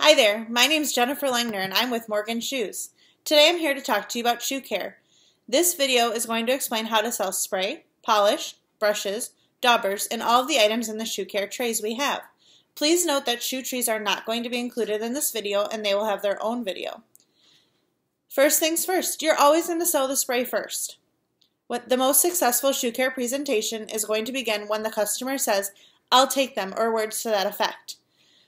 Hi there, my name is Jennifer Langner and I'm with Morgan Shoes. Today I'm here to talk to you about shoe care. This video is going to explain how to sell spray, polish, brushes, daubers, and all of the items in the shoe care trays we have. Please note that shoe trees are not going to be included in this video and they will have their own video. First things first, you're always going to sell the spray first. The most successful shoe care presentation is going to begin when the customer says, "I'll take them," or words to that effect.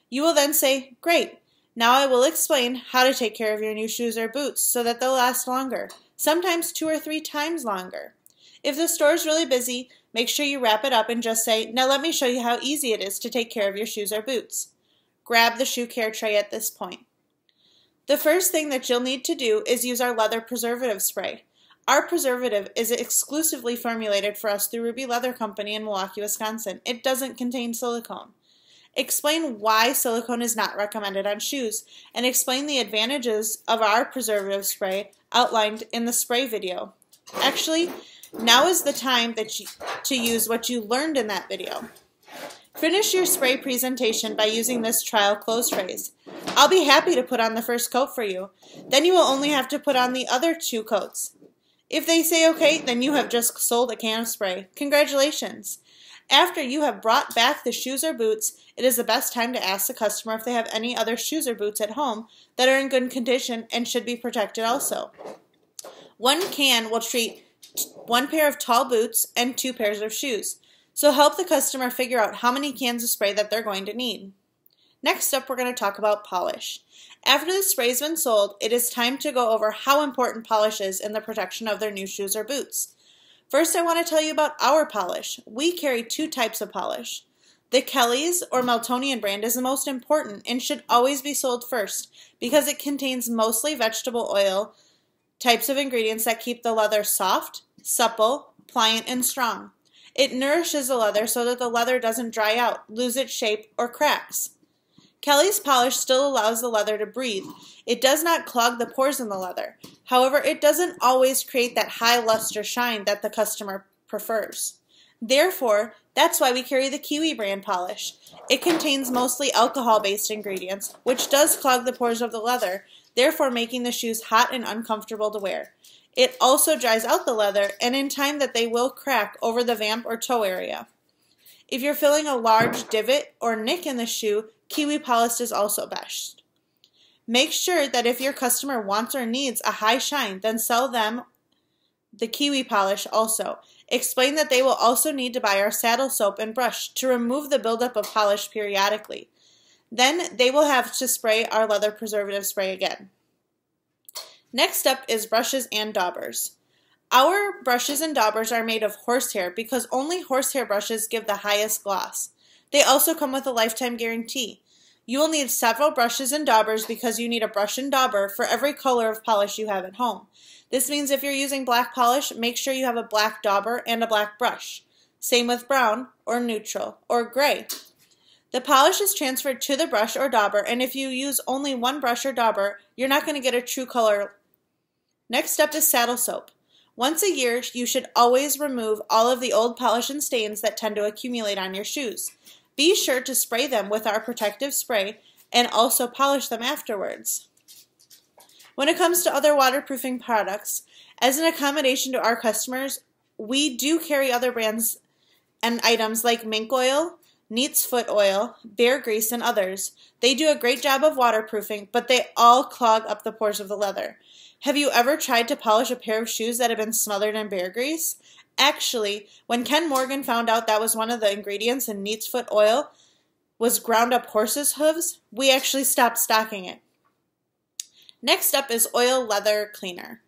You will then say, "Great, now I will explain how to take care of your new shoes or boots so that they'll last longer, sometimes 2 or 3 times longer." If the store is really busy, make sure you wrap it up and just say, "Now let me show you how easy it is to take care of your shoes or boots." Grab the shoe care tray at this point. The first thing that you'll need to do is use our leather preservative spray. Our preservative is exclusively formulated for us through Ruby Leather Company in Milwaukee, Wisconsin. It doesn't contain silicone. Explain why silicone is not recommended on shoes, and explain the advantages of our preservative spray outlined in the spray video. Actually, now is the time to use what you learned in that video. Finish your spray presentation by using this trial clothes trays. I'll be happy to put on the first coat for you. Then you will only have to put on the other 2 coats. If they say okay, then you have just sold a can of spray. Congratulations! After you have brought back the shoes or boots, it is the best time to ask the customer if they have any other shoes or boots at home that are in good condition and should be protected also. 1 can will treat 1 pair of tall boots and 2 pairs of shoes, so help the customer figure out how many cans of spray that they're going to need. Next up, we're going to talk about polish. After the spray's been sold, it is time to go over how important polish is in the protection of their new shoes or boots. First, I want to tell you about our polish. We carry 2 types of polish. The Kelly's or Meltonian brand is the most important and should always be sold first because it contains mostly vegetable oil types of ingredients that keep the leather soft, supple, pliant, and strong. It nourishes the leather so that the leather doesn't dry out, lose its shape, or cracks. Kelly's polish still allows the leather to breathe. It does not clog the pores in the leather. However, it doesn't always create that high luster shine that the customer prefers. Therefore, that's why we carry the Kiwi brand polish. It contains mostly alcohol-based ingredients, which does clog the pores of the leather, therefore making the shoes hot and uncomfortable to wear. It also dries out the leather, and in time that they will crack over the vamp or toe area. If you're feeling a large divot or nick in the shoe, Kiwi polish is also best. Make sure that if your customer wants or needs a high shine, then sell them the Kiwi polish also. Explain that they will also need to buy our saddle soap and brush to remove the buildup of polish periodically. Then they will have to spray our leather preservative spray again. Next up is brushes and daubers. Our brushes and daubers are made of horsehair because only horsehair brushes give the highest gloss. They also come with a lifetime guarantee. You will need several brushes and daubers because you need a brush and dauber for every color of polish you have at home. This means if you're using black polish, make sure you have a black dauber and a black brush. Same with brown, or neutral, or gray. The polish is transferred to the brush or dauber, and if you use only 1 brush or dauber, you're not going to get a true color. Next up is saddle soap. Once a year, you should always remove all of the old polish and stains that tend to accumulate on your shoes. Be sure to spray them with our protective spray and also polish them afterwards. When it comes to other waterproofing products, as an accommodation to our customers, we do carry other brands and items like mink oil, Neat's foot oil, bear grease, and others. They do a great job of waterproofing, but they all clog up the pores of the leather. Have you ever tried to polish a pair of shoes that have been smothered in bear grease? Actually, when Ken Morgan found out that was one of the ingredients in Neat's foot oil was ground up horses' hooves, we actually stopped stocking it. Next up is oil leather cleaner.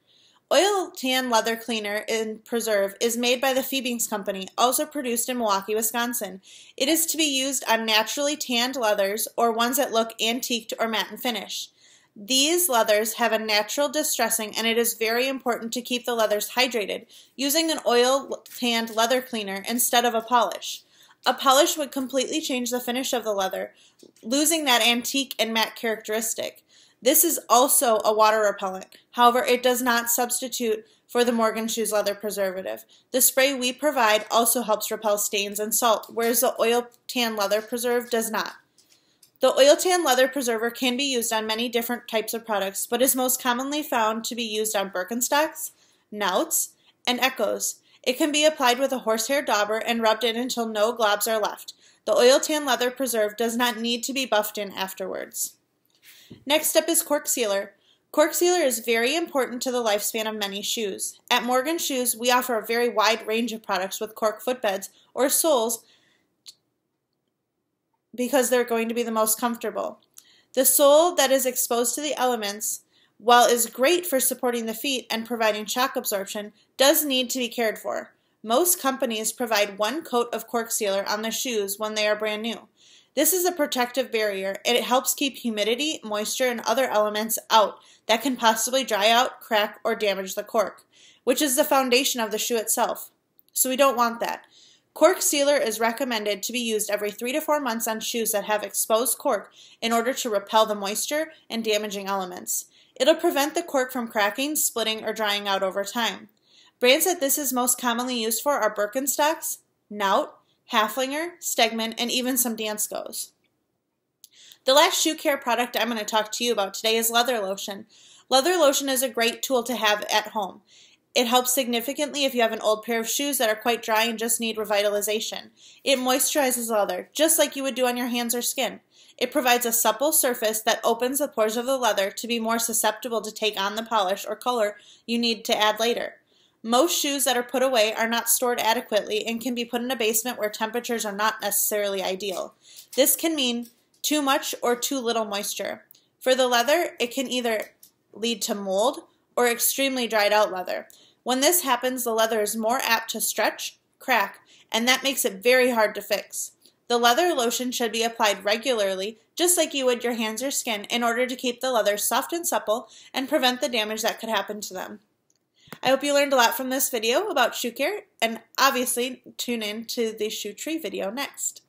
Oil tan leather cleaner in preserve is made by the Fiebings Company, also produced in Milwaukee, Wisconsin. It is to be used on naturally tanned leathers or ones that look antiqued or matte in finish. These leathers have a natural distressing, and it is very important to keep the leathers hydrated using an oil tanned leather cleaner instead of a polish. A polish would completely change the finish of the leather, losing that antique and matte characteristic. This is also a water repellent. However, it does not substitute for the Morgan Shoes leather preservative. The spray we provide also helps repel stains and salt, whereas the oil tan leather preserve does not. The oil tan leather preserver can be used on many different types of products, but is most commonly found to be used on Birkenstocks, Nauts, and Echoes. It can be applied with a horsehair dauber and rubbed in until no globs are left. The oil tan leather preserve does not need to be buffed in afterwards. Next up is cork sealer. Cork sealer is very important to the lifespan of many shoes. At Morgan Shoes, we offer a very wide range of products with cork footbeds or soles because they're going to be the most comfortable. The sole that is exposed to the elements, while is great for supporting the feet and providing shock absorption, does need to be cared for. Most companies provide one coat of cork sealer on the shoes when they are brand new. This is a protective barrier, and it helps keep humidity, moisture, and other elements out that can possibly dry out, crack, or damage the cork, which is the foundation of the shoe itself. So we don't want that. Cork sealer is recommended to be used every 3 to 4 months on shoes that have exposed cork in order to repel the moisture and damaging elements. It'll prevent the cork from cracking, splitting, or drying out over time. Brands that this is most commonly used for are Birkenstocks, Naut, Haflinger, Stegman, and even some Danskos. The last shoe care product I'm going to talk to you about today is leather lotion. Leather lotion is a great tool to have at home. It helps significantly if you have an old pair of shoes that are quite dry and just need revitalization. It moisturizes leather, just like you would do on your hands or skin. It provides a supple surface that opens the pores of the leather to be more susceptible to take on the polish or color you need to add later. Most shoes that are put away are not stored adequately and can be put in a basement where temperatures are not necessarily ideal. This can mean too much or too little moisture. For the leather, it can either lead to mold or extremely dried out leather. When this happens, the leather is more apt to stretch, crack, and that makes it very hard to fix. The leather lotion should be applied regularly, just like you would your hands or skin, in order to keep the leather soft and supple and prevent the damage that could happen to them. I hope you learned a lot from this video about shoe care, and obviously tune in to the shoe tree video next.